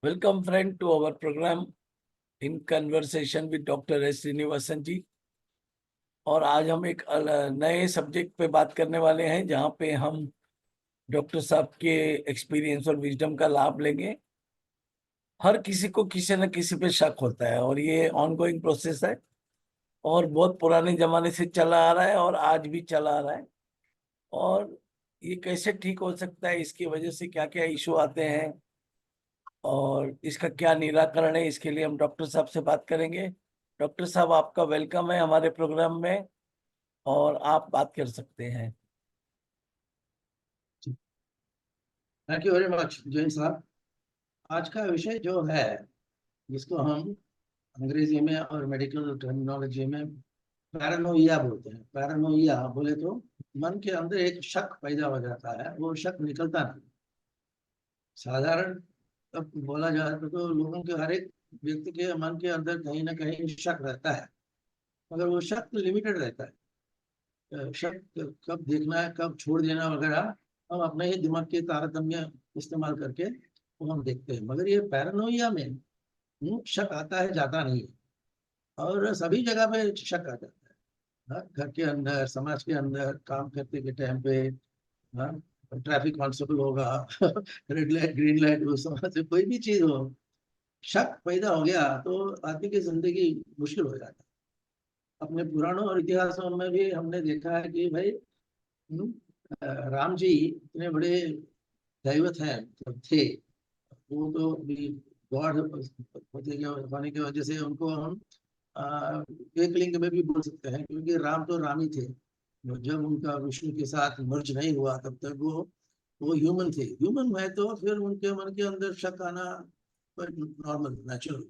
Welcome friend to our program in conversation with doctor S Srinivasan ji. और आज हम एक नए सब्जेक्ट पे बात करने वाले हैं जहाँ पे हम डॉक्टर साहब के एक्सपीरियंस और विजडम का लाभ लेंगे। हर किसी को किसी न किसी पे शक होता है और ये ऑनगोइंग प्रोसेस है और बहुत पुराने जमाने से चला आ रहा है और आज भी चला आ रहा है। और ये कैसे ठीक हो सकता है, इसकी वजह से क्या क्या इशू आते हैं और इसका क्या निराकरण है, इसके लिए हम डॉक्टर साहब से बात करेंगे। डॉक्टर साहब, आपका वेलकम है हमारे प्रोग्राम में और आप बात कर सकते हैं। Thank you very much Jain साहब। आज का विषय जो है, जिसको हम अंग्रेजी में और मेडिकल टर्मिनोलॉजी में पैरानोइया बोलते हैं। पैरानोइया बोले तो मन के अंदर एक शक पैदा हो जाता है, वो शक निकलता नहीं। साधारण अब बोला जाए तो लोगों के हर एक व्यक्ति के मन के अंदर कहीं ना कहीं शक रहता है, मगर वो शक लिमिटेड रहता है। शक कब देखना है, कब छोड़ देना वगैरह हम अपने ही दिमाग के तारतम्य इस्तेमाल करके वो हम देखते हैं। मगर ये पैरानोइया में शक आता है, जाता नहीं है, और सभी जगह पे शक आ जाता है। हाँ, घर के अंदर, समाज के अंदर, काम करते के टाइम पे। हाँ, ट्रैफिक कांस्टेबल होगा रेड लाइट ग्रीन लाइट, वो समाज से कोई भी चीज हो, शक पैदा हो गया तो आदमी की जिंदगी मुश्किल हो जाता है। अपने पुराणों और इतिहासों में भी हमने देखा है कि भाई राम जी इतने बड़े दैवत हैं, मतलब थे। वो तो भी गॉड होने की वजह से उनको हम एक लिंग में भी बोल सकते हैं, क्योंकि राम तो राम ही थे। जब उनका विष्णु के साथ मर्ज नहीं हुआ तब तक वो ह्यूमन थे। ह्यूमन है तो फिर उनके मन के अंदर शक आना नॉर्मल, नेचुरल।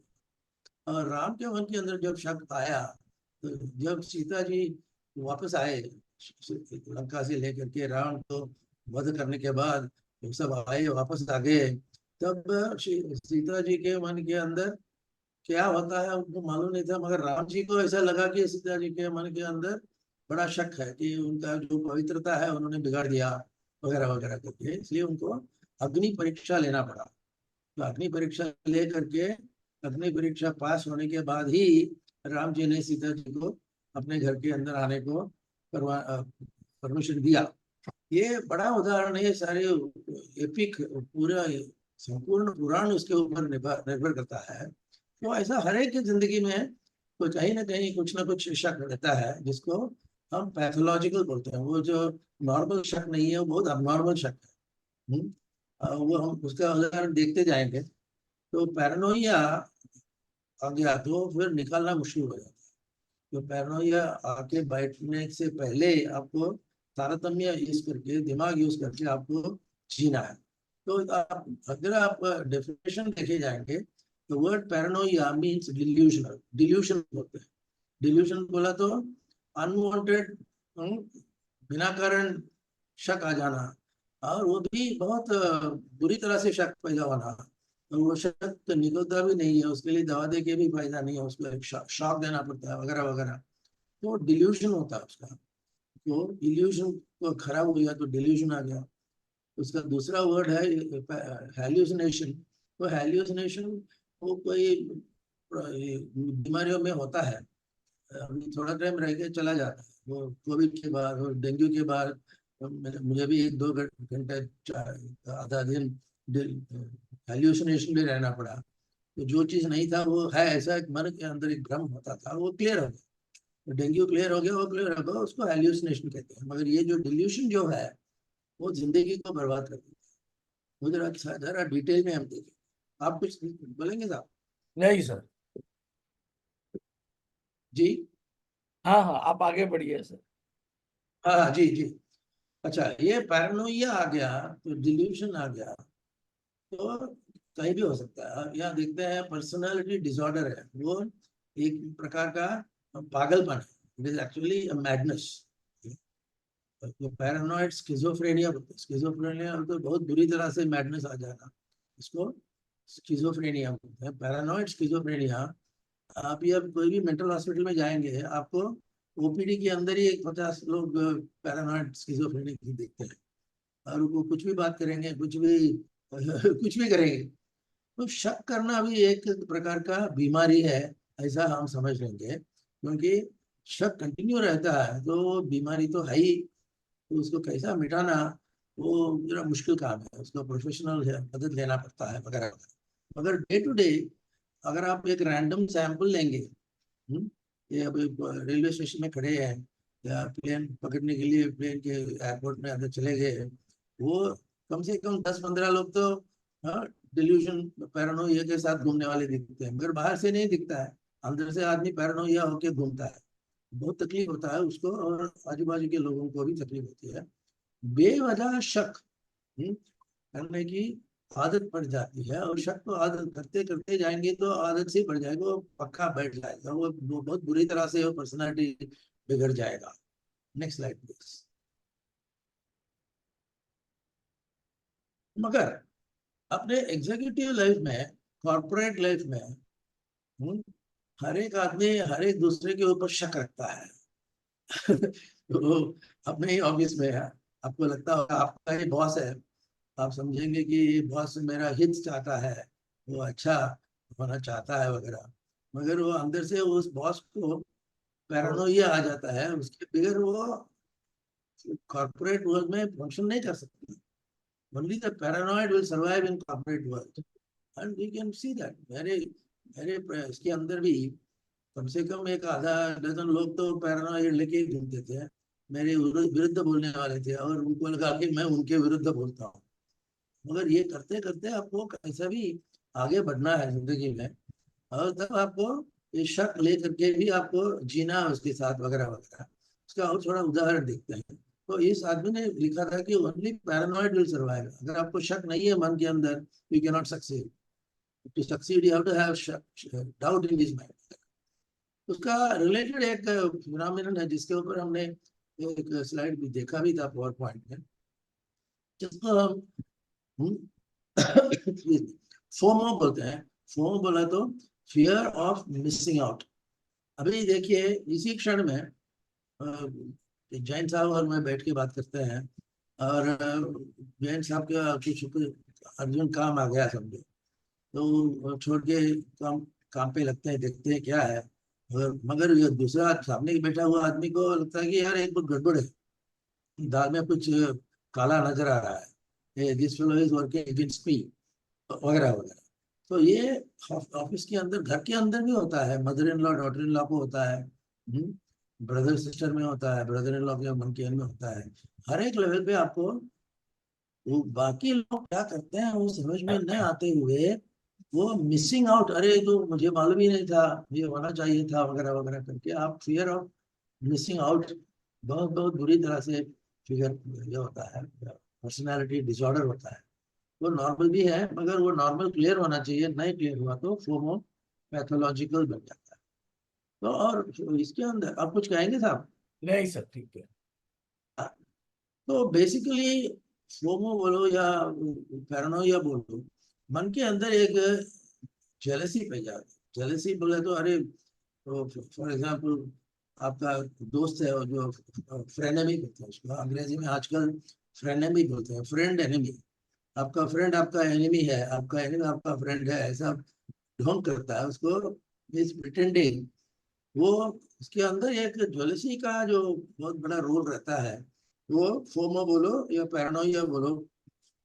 और राम के मन के अंदर जब शक आया, तो जब सीता जी वापस आए लंका से लेकर के, रावण को वध करने के बाद जब सब आए वापस आ गए, तब सीता जी के मन के अंदर क्या होता है उनको मालूम नहीं था। मगर राम जी को ऐसा लगा कि सीता जी के मन के अंदर बड़ा शक है कि उनका जो पवित्रता है उन्होंने बिगाड़ दिया, वगैरह वगैरह करके, इसलिए उनको अग्नि परीक्षा लेना पड़ा। तो अग्नि परीक्षा ले करके, अग्नि परीक्षा पास होने के बाद ही राम जी ने सीता जी को अपने घर के अंदर आने को परमिशन दिया। ये बड़ा उदाहरण है। ये सारे एपिक पूरा संपूर्ण पुराण उसके ऊपर निर्भर करता है। तो ऐसा हर एक की जिंदगी में तो कहीं ना कहीं कुछ ना कुछ शक रहता है, जिसको हम पैथोलॉजिकल बोलते हैं। वो जो नॉर्मल शक नहीं है, वो बहुत अबनॉर्मल शक है। वो हम उसका उदाहरण देखते जाएंगे। तो पैरानोइया आ गया तो फिर निकालना मुश्किल हो जाता है। तो पैरानोइया आके बैठने से पहले आपको तारतम्य यूज करके, दिमाग यूज करके आपको जीना है। तो आप अगर आप डेफिनेशन देखे जाएंगे, तो word paranoia means delusional. Delusion होते हैं। डिल्यूशन बोला तो अनवांटेड, बिना कारण शक आ जाना, और वो भी बहुत बुरी तरह से शक पैदा होना। और वो शक तो निकलता भी नहीं है, उसके लिए दवा दे के भी फायदा नहीं है, उसको एक शॉक देना पड़ता है वगैरह वगैरह। तो डिल्यूशन होता है उसका। तो डिल्यूशन तो खराब हो गया तो डिल्यूशन आ गया। उसका दूसरा वर्ड है हैल्यूसिनेशन। तो हैल्यूसिनेशन वो कोई बीमारियों में होता है, थोड़ा टाइम रह के चला जाता है। वो कोविड के बाद और डेंगू के बाद मुझे भी 1-2 घंटे आधा दिन हेल्यूसिनेशन में रहना पड़ा। तो जो चीज नहीं था वो है, ऐसा एक मन के अंदर एक भ्रम होता था, वो क्लियर हो गया। तो डेंगू क्लियर हो गया, वो क्लियर हो गया, उसको हेल्यूसिनेशन कहते हैं। मगर ये जो डिल्यूशन जो है, वो जिंदगी को बर्बाद कर देता है। वो जरा डिटेल में हम देखें। आप कुछ बोलेंगे साहब? नहीं सर। जी हाँ हाँ, आप आगे बढ़िए सर। हाँ हाँ, जी जी। अच्छा, ये पैरानोइया आ गया तो डिल्यूशन आ गया, तो कहीं भी हो सकता है। अब यहाँ देखते हैं पर्सनालिटी डिसऑर्डर है, वो एक प्रकार का पागलपन है। It is actually madness. तो पैरानॉइड स्किज़ोफ्रेनिया बोलते हैं। स्किज़ोफ्रेनिया तो बहुत बुरी तरह से मैडनेस आ जाना, इसको स्किज़ोफ्रेनिया बोलते हैं, पैरानॉइड स्किज़ोफ्रेनिया। आप ये कोई भी मेंटल हॉस्पिटल में जाएंगे, आपको ओपीडी के अंदर ही 50 लोग पैरानॉइड स्किज़ोफ्रेनिक देखते हैं। और वो कुछ भी बात करेंगे, कुछ भी कुछ भी करेंगे। तो शक करना भी एक प्रकार का बीमारी है, ऐसा हम समझ लेंगे, क्योंकि शक कंटिन्यू रहता है तो बीमारी तो है ही। तो उसको कैसा मिटाना, वो जरा मुश्किल काम है, उसको प्रोफेशनल मदद लेना पड़ता है वगैरह वगैरह। मगर डे टू डे अगर आप एक रैंडम सैंपल लेंगे, ये अभी रेलवे स्टेशन में खड़े हैं या प्लेन पकड़ने के लिए प्लेन के एयरपोर्ट में अंदर चले गए, वो कम से कम 10-15 लोग तो डिल्यूजन पैरानोइया के साथ घूमने वाले दिखते हैं, मगर बाहर से नहीं दिखता है, अंदर से आदमी पैरानोइया होके घूमता है। बहुत तकलीफ होता है उसको, और आजू बाजू के लोगों को भी तकलीफ होती है। बेवजह शक करने की आदत पड़ जाती है, और शक तो आदत करते करते जाएंगे तो आदत से पड़ जाएगा, वो पक्का बैठ जाएगा, वो बहुत बुरी तरह से वो पर्सनालिटी बिगड़ जाएगा। Next slide please. मगर अपने एग्जीक्यूटिव लाइफ में, कॉर्पोरेट लाइफ में, हर एक आदमी हर एक दूसरे के ऊपर शक रखता है। तो अपने ही ऑफिस में है, आपको लगता होगा आपका ही बॉस है, आप समझेंगे कि ये बॉस मेरा हित चाहता है, वो अच्छा होना चाहता है वगैरह, मगर वो अंदर से उस बॉस को पैरानोइया आ जाता है, उसके बगैर वो कॉर्पोरेट वर्ल्ड में फंक्शन नहीं कर सकता। Only the paranoid will survive in corporate world, and we can see that. मेरे मेरे इसके अंदर भी कम से कम एक आधा डजन लोग तो पैरानॉइड लेके ही घूमते थे, मेरे विरुद्ध बोलने वाले थे, और उनको लगा कि मैं उनके विरुद्ध बोलता हूँ। मगर ये करते करते आपको कैसा भी आगे बढ़ना है जिंदगी में, और तब आपको ये शक लेकर के भी आपको जीना है उसके साथ वगैरह वगैरह। उसका और थोड़ा उदाहरण देखते हैं। तो इस आदमी ने लिखा था कि ओनली पैरानॉइड विल सर्वाइव। अगर आपको शक नहीं है मन के अंदर, you can not succeed. To succeed you have to have doubt in this mind. उसका रिलेटेड एक फिनोमिनन है जिसके ऊपर हमने एक स्लाइड भी देखा भी था पावर पॉइंट में, जिसको हम फोमो बोलते हैं। फोमो बोला तो फियर ऑफ मिसिंग आउट। अभी देखिए इसी क्षण में जैन साहब और मैं बैठ के बात करते हैं, और जैन साहब का कुछ अर्जेंट काम आ गया समझो, तो वो छोड़ के काम काम पे लगते हैं, देखते हैं क्या है। मगर ये दूसरा सामने बैठा हुआ आदमी को लगता है कि यार एक कुछ गड़बड़ है, दाल में कुछ काला नजर आ रहा है, this fellow is working against me वगैरह वगैरह। तो ये ऑफिस के अंदर, घर के अंदर भी होता है, mother in law daughter in law को होता है, ब्रदर सिस्टर में होता है, ब्रदर इन लॉ के मन के में होता है। हर एक लेवल पे आपको वो बाकी लोग क्या करते हैं वो समझ में न आते हुए वो मिसिंग आउट, अरे तो मुझे मालूम ही नहीं था, ये होना चाहिए था वगैरह वगैरह करके आप फियर ऑफ मिसिंग आउट बहुत बहुत बुरी तरह से फिगर ये होता है, पर्सनालिटी डिसऑर्डर होता है। वो नॉर्मल भी है, मगर वो नॉर्मल क्लियर होना चाहिए, नहीं क्लियर हुआ तो फोमो पैथोलॉजिकल बन जाता है। तो और इसके अंदर आप कुछ कहेंगे साहब? नहीं सर, ठीक है। तो बेसिकली फोमो बोलो या पैरानोइया बोलो, मन के अंदर एक जेलसी पैदा जाती है। जेलसी बोले तो अरे, तो फॉर एग्जांपल आपका दोस्त है और जो फ्रेनेमी बोलते हैं उसको अंग्रेजी में आजकल, फ्रेनेमी बोलते हैं, फ्रेंड एनिमी। आपका फ्रेंड आपका एनिमी है, आपका एनिमी आपका फ्रेंड है, ऐसा ढोंग करता है उसको, इज प्रिटेंडिंग। वो उसके अंदर एक ज्वेलसी का जो बहुत बड़ा रोल रहता है, वो फोमो बोलो या पैरानोइया बोलो,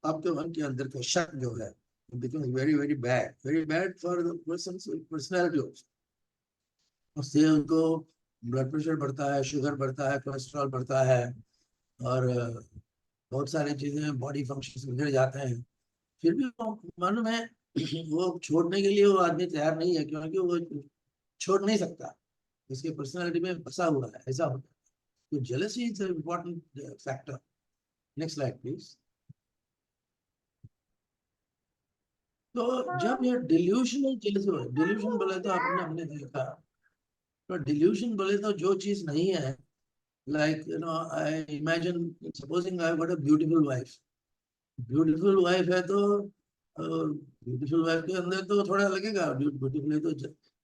आपके मन के अंदर का शक जो है becomes very bad for the personality. उससे उनको ब्लड प्रेशर बढ़ता है, शुगर बढ़ता है, कोलेस्ट्रॉल बढ़ता है, और बहुत सारी चीजें बॉडी फंक्शंस बिगड़ जाते हैं। फिर भी वो मालूम है वो छोड़ने के लिए वो आदमी तैयार नहीं है, क्योंकि वो छोड़ नहीं सकता, उसके पर्सनालिटी में फंसा हुआ है, ऐसा होता है। तो jealousy is an important factor. Next slide please. तो जब ये डिल्यूशनल जेलसी हो, डिल्यूशन बोले तो आपने हमने देखा, तो डिल्यूशन बोले तो जो चीज नहीं है, like you know I imagine, supposing I got a beautiful wife. Beautiful wife है तो ब्यूटीफुल वाइफ के अंदर तो थोड़ा लगेगा, ब्यूटीफुल है तो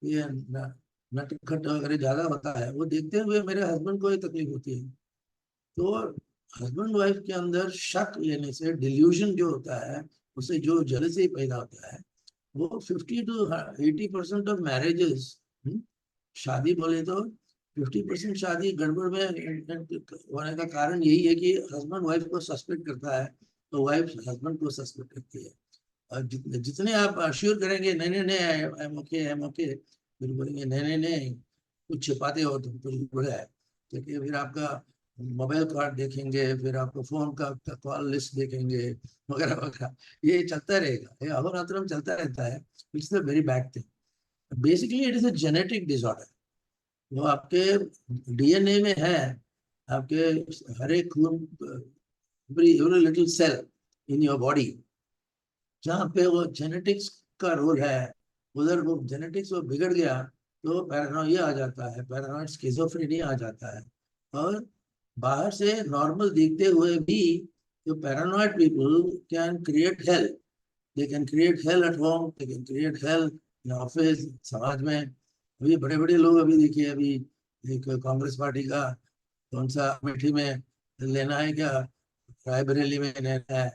ये नटखट वगैरह ज्यादा होता है, वो देखते हुए मेरे हस्बैंड को ही तकलीफ होती है। तो हस्बैंड वाइफ के अंदर शक लेने से डिल्यूजन जो होता है, उससे जो जेलसी पैदा होता है, वो 50 to 80% ऑफ मैरिजेस, शादी बोले तो 50% शादी गड़बड़ में होने का कारण यही है कि हस्बैंड वाइफ को सस्पेक्ट करता है, तो वाइफ हस्बैंड को सस्पेक्ट करती है। और जितने आप अश्योर करेंगे नहीं नहीं नहीं I am okay, I am okay, फिर बोलेंगे नहीं नहीं नहीं कुछ छिपाते हो तुम, कुछ बुरा है, क्योंकि फिर आपका मोबाइल कार्ड देखेंगे, फिर आपको फोन का कॉल लिस्ट देखेंगे, वगैरह वगैरह। ये चलता रहेगा, ये अहोरात्रम चलता रहता है, which is a very bad thing. Basically it is a genetic disorder, वो आपके डीएनए में है, आपके हर एक खून, every little cell in your body, जहाँ पे वो जेनेटिक्स का रोल है, उधर वो जेनेटिक्स वो बिगड़ गया तो पैरानोइया आ जाता है, पैरानॉइड स्किज़ोफ्रेनिया आ जाता है। और बाहर से नॉर्मल दिखते हुए भी जो paranoid people can create hello, they can create hello at home, they can create hello in office, समाज में। अभी बड़े बड़े लोग, अभी देखिए, अभी एक कांग्रेस पार्टी का कौन सा अमेठी में लेना है क्या, रायबरेली में लेना है,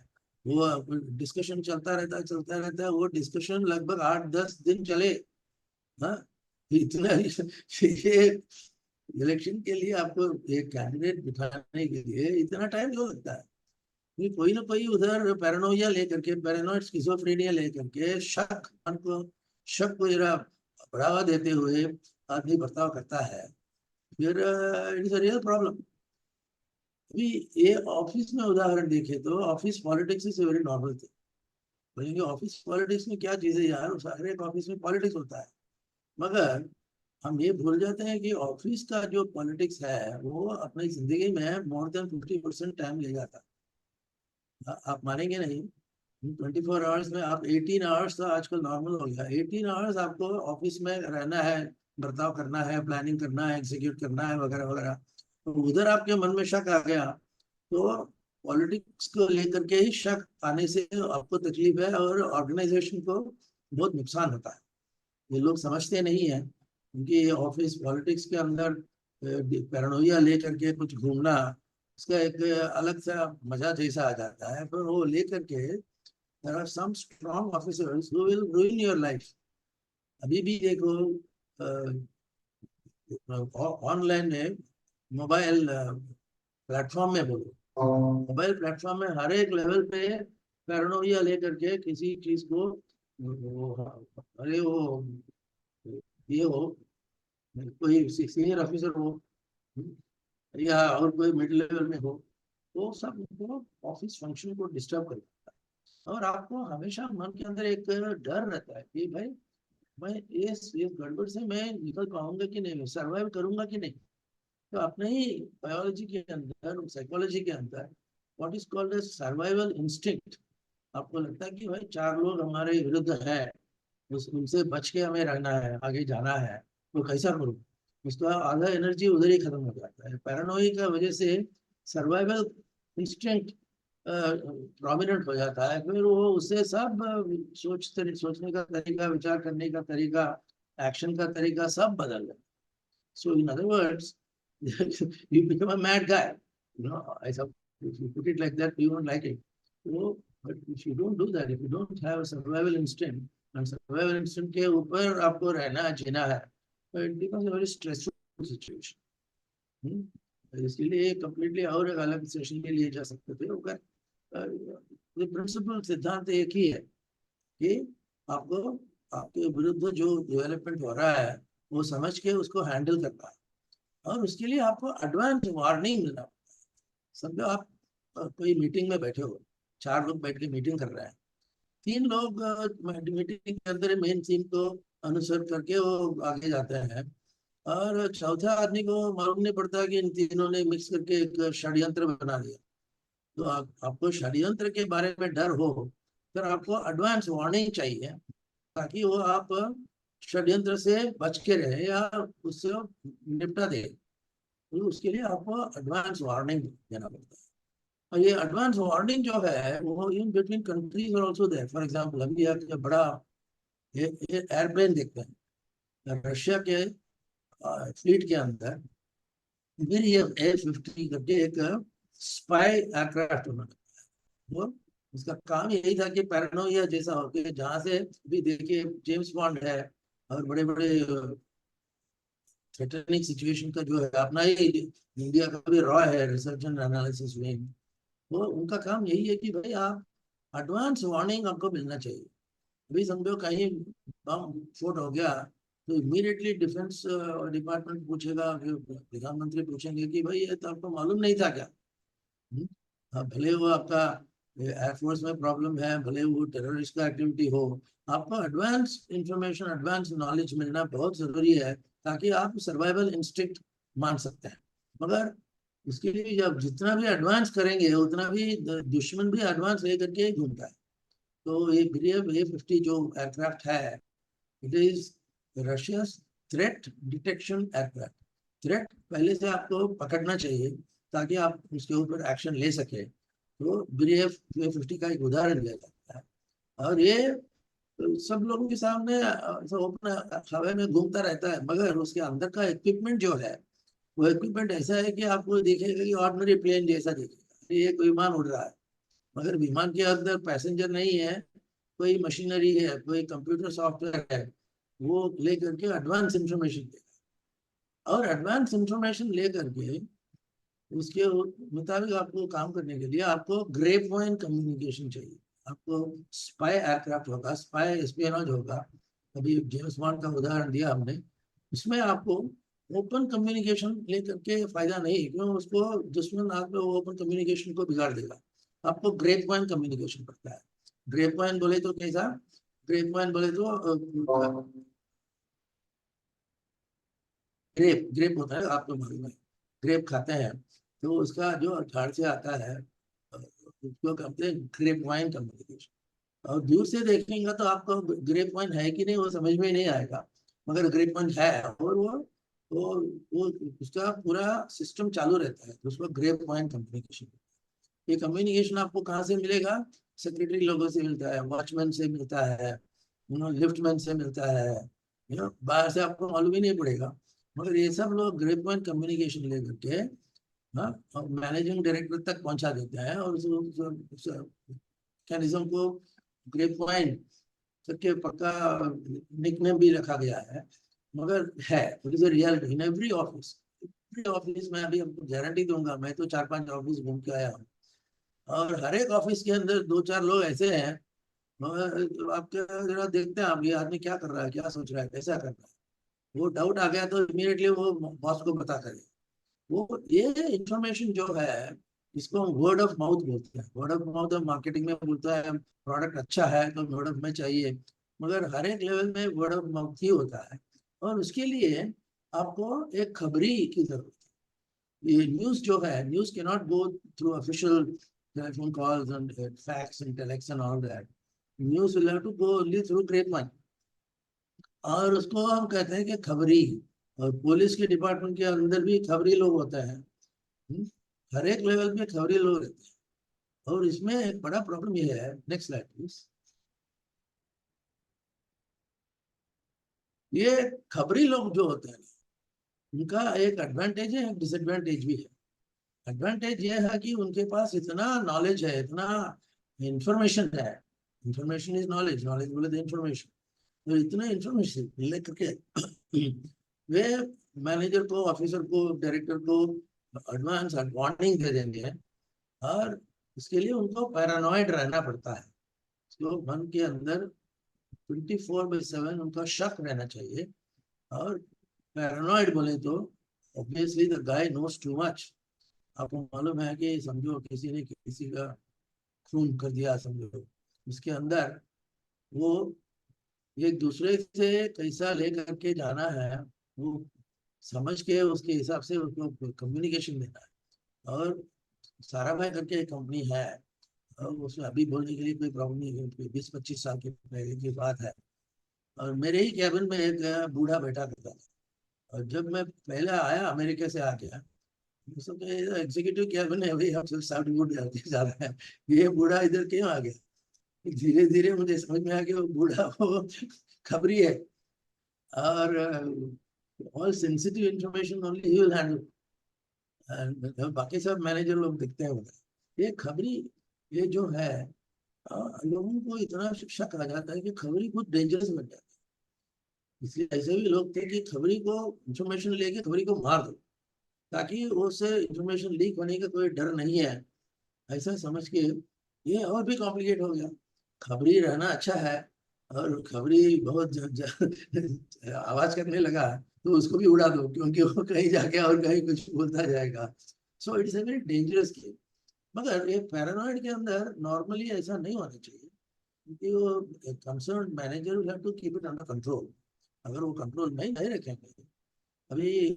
वो डिस्कशन चलता रहता है, वो डिस्कशन लगभग 8-10 दिन चले। हाँ, इतना ये इलेक्शन के लिए आपको एक कैंडिडेट बिठाने के लिए इतना टाइम क्यों लगता है? ये कोई ना कोई उधर पैरानोइया लेकर के, पैरानॉइड स्किज़ोफ्रेनिया लेकर के शक को जरा बढ़ावा देते हुए आदमी बर्ताव करता है, फिर it is a real problem. अभी ये ऑफिस में उदाहरण देखे तो office politics is very normal thing. बोलेंगे ऑफिस पॉलिटिक्स में क्या चीज है यार, हर एक ऑफिस में पॉलिटिक्स होता है, मगर हम ये भूल जाते हैं कि ऑफिस का जो पॉलिटिक्स है वो अपनी जिंदगी में मोर देन 50% टाइम ले जाता है। आप मानेंगे नहीं, 24 आवर्स में आप 18 आवर्स तो आजकल नॉर्मल हो गया, 18 आवर्स आपको ऑफिस में रहना है, बर्ताव करना है, प्लानिंग करना है, एग्जीक्यूट करना है, वगैरह वगैरह। तो उधर आपके मन में शक आ गया तो पॉलिटिक्स को लेकर के ही शक आने से आपको तकलीफ है और ऑर्गेनाइजेशन को बहुत नुकसान होता है। ये लोग समझते नहीं है, क्योंकि ऑफिस पॉलिटिक्स के अंदर पैरानोइया लेकर के कुछ घूमना, उसका एक अलग सा मजा जैसा आ जाता है, पर वो लेकर के there are some strong officers who will ruin your life। अभी भी देखो, ऑनलाइन में, मोबाइल प्लेटफॉर्म में बोलो, मोबाइल प्लेटफॉर्म में हर एक लेवल पे पैरानोइया लेकर के किसी चीज को अरे वो ये हो, कोई सीनियर ऑफिसर हो, या और कोई मिड लेवल में हो, वो सब ऑफिस फंक्शन को डिस्टर्ब करता है। और आपको हमेशा मन के अंदर एक डर रहता है कि भाई मैं ये गड़बड़ से मैं निकल पाऊंगा कि नहीं, सरवाइव करूंगा कि नहीं। तो अपने ही बायोलॉजी के अंदर, साइकोलॉजी के अंदर what is called as survival instinct, आपको लगता है कि भाई 4 लोग हमारे विरुद्ध है, उनसे बच के हमें रहना है, आगे जाना है, तो कैसा करूँ? उसका आधा एनर्जी उधर ही खत्म हो जाता है। पैरानोई का वजह से सर्वाइवल इंस्टिंक्ट प्रोमिनेंट हो जाता है, फिर वो उससे सब सोचने का तरीका, विचार करने का तरीका, एक्शन का तरीका सब बदल जाता है। So in other words you become a mad guy, I suppose, if you put it like that, you won't like it. So, but if you don't do that, if you don't have a survival instinct, and survival instinct के ऊपर आपको रहना है, जीना है, तो it becomes a very stressful situation। इसलिए completely और एक अलग सेशन के लिए जा सकते थे, अगर प्रिंसिपल सिद्धांत एक ही है कि आपको आपके विरुद्ध जो डेवलपमेंट हो रहा है वो समझ के उसको हैंडल करना है, और उसके लिए आपको एडवांस वार्निंग मिलना। समझो आप कोई मीटिंग में बैठे हो, 4 लोग बैठ के मीटिंग कर रहे हैं, 3 लोग मीटिंग के अंदर मेन थीम को अनुसर करके वो आगे जाते हैं, और चौथा आदमी को मालूम नहीं पड़ता कि इन तीनों ने मिक्स करके एक षड्यंत्र बना दिया। तो आपको षड्यंत्र के बारे में डर हो तो आपको एडवांस वार्निंग चाहिए, ताकि वो आप षड्यंत्र से बच के रहे या उससे निपटा दे। तो उसके लिए आपको एडवांस वार्निंग देना पड़ता है। और ये एडवांस वार्निंग जो है वो इन बिटवीन कंट्रीज और आल्सो देयर। फॉर एग्जांपल, अभी आप जब बड़ा एयरप्लेन देखते हैं रशिया के फ्लीट के अंदर, फिर ये A-50 करके एक स्पाई एयरक्राफ्ट बना, वो उसका काम यही था कि पैरानोइया जैसा हो कि जहाँ से भी देखिए जेम्स बॉन्ड है और बड़े बड़े थ्रेटनिंग सिचुएशन का जो है अपना ही इंडिया का भी रॉ है रिसर्च एंड एनालिसिस विंग, वो उनका काम यही है कि भाई आप एडवांस वार्निंग आपको मिलना चाहिए। अभी समझो कहीं बम फुट हो गया तो इमीडिएटली डिफेंस डिपार्टमेंट पूछेगा, प्रधानमंत्री पूछेंगे कि भाई ये तो आपको मालूम नहीं था क्या। हम्म? भले वो आपका एयरफोर्स में प्रॉब्लम है, भले वो टेररिस्ट का एक्टिविटी हो, आपको एडवांस इंफॉर्मेशन एडवांस नॉलेज मिलना बहुत जरूरी है ताकि आप सर्वाइवल इंस्टिंक्ट मान सकते हैं। मगर उसके लिए जब जितना भी एडवांस करेंगे उतना भी दुश्मन भी एडवांस लेकर के ही घूमता है। तो ये ब्रेव A-50 जो एयरक्राफ्ट है, it is Russia threat detection aircraft. Threat पहले से आपको पकड़ना चाहिए ताकि आप उसके ऊपर एक्शन ले सके, तो ब्रेव A-50 का एक उदाहरण दिया जाता है। और ये सब लोगों के सामने ओपन हवा में घूमता रहता है, मगर उसके अंदर का इक्विपमेंट जो है वो इक्विपमेंट ऐसा है कि आपको देखेगा कि ऑर्डिनरी प्लेन जैसा दिखेगा, ये कोई विमान उड़ रहा है, मगर विमान के अंदर पैसेंजर नहीं है, कोई मशीनरी है, कोई कंप्यूटर सॉफ्टवेयर है, वो लेकर के एडवांस इंफॉर्मेशन देगा। और एडवांस इंफॉर्मेशन लेकर के उसके मुताबिक आपको काम करने के लिए आपको ग्रेप वाइन कम्युनिकेशन चाहिए। आपको स्पाई एयरक्राफ्ट होगा, स्पाई एस्पियोनेज होगा। अभी जेम्स बॉन्ड का उदाहरण दिया हमने, उसमें आपको ओपन कम्युनिकेशन लेकर के फायदा नहीं, क्यों उसको दुश्मन आपको ओपन कम्युनिकेशन को बिगाड़ देगा। आपको ग्रेप वाइन कम्युनिकेशन पड़ता है। ग्रेप वाइन बोले तो कैसा? ग्रेप वाइन बोले तो ग्रेप ग्रेप होता है, आपको मालूम है, ग्रेप खाते हैं तो उसका जो झाड़ से आता है उसको कहते हैं ग्रेप वाइन कम्युनिकेशन। और दूर से देखेंगे तो आपको ग्रेप वाइन है कि नहीं वो समझ में नहीं आएगा, मगर ग्रेप वाइन है और वो उसका पूरा सिस्टम चालू रहता है, तो उसको ग्रेप वाइन कम्युनिकेशन। ये कम्युनिकेशन आपको कहाँ से मिलेगा? सेक्रेटरी लोगों से मिलता है, वॉचमैन से मिलता है, लिफ्टमैन से मिलता है, बाहर से आपको मालूम ही नहीं पड़ेगा। मगर ये सब लोग ग्रेप वाइन कम्युनिकेशन लेकर के हाँ और मैनेजिंग डायरेक्टर तक पहुंचा देते हैं, और उस मैकेनिज्म को ग्रेप वाइन करके पक्का निकनेम भी रखा गया है। मगर है it is a reality in every office. Every office में अभी आपको गारंटी दूंगा, मैं तो 4-5 ऑफिस घूम के आया हूँ, और हर एक ऑफिस के अंदर 2-4 लोग ऐसे हैं, मगर आपके जरा देखते हैं आप ये आदमी क्या कर रहा है, क्या सोच रहा है, कैसा कर रहा है। वो डाउट आ गया तो इमीडिएटली वो बॉस को पता करे। वो ये इंफॉर्मेशन जो है इसको हम वर्ड ऑफ माउथ बोलते हैं। वर्ड ऑफ माउथ मार्केटिंग में बोलता है प्रोडक्ट अच्छा है तो वर्ड ऑफ में चाहिए, मगर हर एक लेवल में वर्ड ऑफ माउथ ही होता है। और उसके लिए आपको एक खबरी की जरूरत है। ये न्यूज जो है, news can not go through official telephone calls and fax and telex and all that. News will have to go only through grapevine, और उसको हम कहते हैं कि खबरी। और पुलिस के डिपार्टमेंट के अंदर भी खबरी लोग होते हैं। हम्म, हर एक लेवल पे खबरी लोग रहते हैं। और इसमें एक बड़ा प्रॉब्लम ये है, नेक्स्ट स्लाइड प्लीज। ये खबरी लोग जो होते हैं उनका एक एडवांटेज है, एक डिसएडवांटेज भी है। एडवांटेज ये है कि उनके पास इतना नॉलेज है, इतना इंफॉर्मेशन है। इंफॉर्मेशन इज नॉलेज, नॉलेज बोले तो इंफॉर्मेशन। तो इतना इंफॉर्मेशन लेकर के वे मैनेजर को, ऑफिसर को, डायरेक्टर को एडवांस वार्निंग दे देंगे। और इसके लिए उनको पैरानॉइड रहना पड़ता है। तो मन के अंदर 24/7 उनका शक रहना चाहिए। और पैरानॉइड बोले तो obviously the guy knows too much. आपको मालूम है कि समझो किसी ने किसी का खून कर दिया, समझो उसके अंदर वो एक दूसरे से कैसा ले करके जाना है, वो समझ के उसके हिसाब से उसको कम्युनिकेशन देना है। और सारा भाई करके एक कंपनी है, और उसमें अभी बोलने के लिए कोई प्रॉब्लम नहीं है, 20-25 साल के पहले की बात है। और मेरे ही कैबिन में एक बूढ़ा बैठा करता था। और जब मैं पहले आया अमेरिका से आ गया, एग्जीक्यूटिव कैबिन है भाई, हम सब साउथ वुड जा रहे हैं, ये बूढ़ा इधर क्यों आ गया? धीरे धीरे मुझे समझ में आ गया वो बूढ़ा वो खबरी है। और all sensitive information only he will handle, बाकी सब मैनेजर लोग देखते हैं उधर। ये खबरी, ये जो है लोगों को इतना शिक्षा कहा जाता है कि खबरी खुद डेंजरस बन जाती है। इसलिए ऐसे भी लोग थे कि खबरी को इंफॉर्मेशन लेके खबरी को मार दो, ताकि उससे इंफॉर्मेशन लीक होने का कोई डर नहीं है, ऐसा समझ के ये और भी कॉम्प्लिकेट हो गया। खबरी रहना अच्छा है, और खबरी बहुत आवाज करने लगा तो उसको भी उड़ा दो, क्योंकि वो कहीं जाके और कहीं कुछ बोलता जाएगा। So it's a very dangerous game. मगर ये पैरानॉइड के अंदर नॉर्मली ऐसा नहीं होना चाहिए, क्योंकि वो concern manager will have to keep it under control. अगर वो कंट्रोल में नहीं रखेंगे, अभी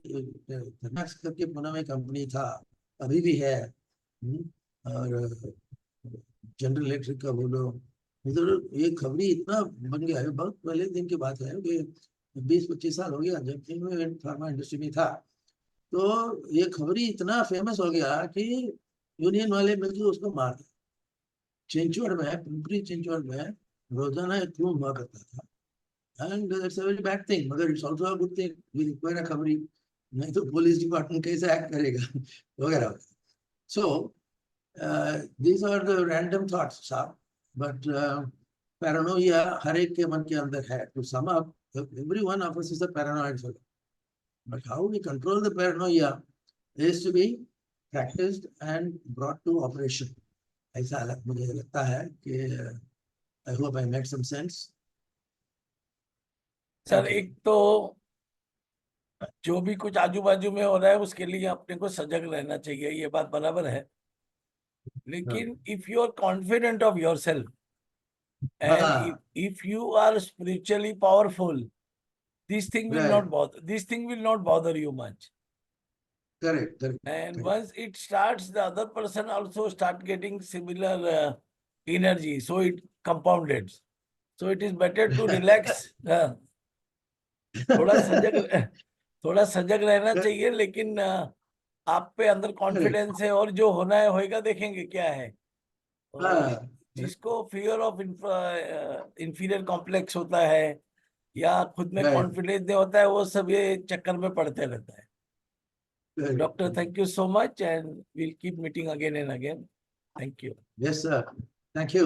थर्मैक्स करके पुणे में कंपनी था, अभी भी है, और जनरल इलेक्ट्रिक का बोलो, इधर ये खबरी इतना बन गया है। बहुत पहले दिन की बात है कि 20-25 साल हो गया जब मैं फार्मा इंडस्ट्री में था, तो ये खबरी इतना फेमस हो गया कि यूनियन वाले मिलकर उसको मार दिया। चिंचवड़ में, पिंपरी चिंचवड़ में रोजाना एक खून हुआ करता था, and it's a very bad thing, मगर it's also a good thing. We require खबरी, नहीं तो पुलिस डिपार्टमेंट कैसे एक्ट करेगा वगैरह। सो these are the random thoughts, साहब, but paranoia हर एक के मन के अंदर है। To sum up, every one of us is a paranoid fellow, but how we control the paranoia is to be practiced and brought to operation. ऐसा मुझे लगता है कि I hope I made some sense. Sir Thank you. एक तो जो भी कुछ आजू बाजू में हो रहा है उसके लिए अपने को सजग रहना चाहिए, ये बात बराबर है। लेकिन if you are confident of yourself and हाँ, if you are spiritually powerful, right, this thing will not bother you much. correct, correct, And correct. once it starts, the other person also start getting similar energy, so it compounded. So it is better to relax. थोड़ा सजग थोड़ा सजग रहना चाहिए, लेकिन आप पे अंदर Correct. कॉन्फिडेंस है और जो होना है होएगा, देखेंगे क्या है। और हाँ, जिसको फियर ऑफ इंफीरियर कॉम्प्लेक्स होता है या खुद में right, कॉन्फिडेंस नहीं होता है, वो सब ये चक्कर में पड़ते रहता है। correct. Doctor, thank you so much, and we'll keep meeting again and again. Thank you. Yes, sir. Thank you.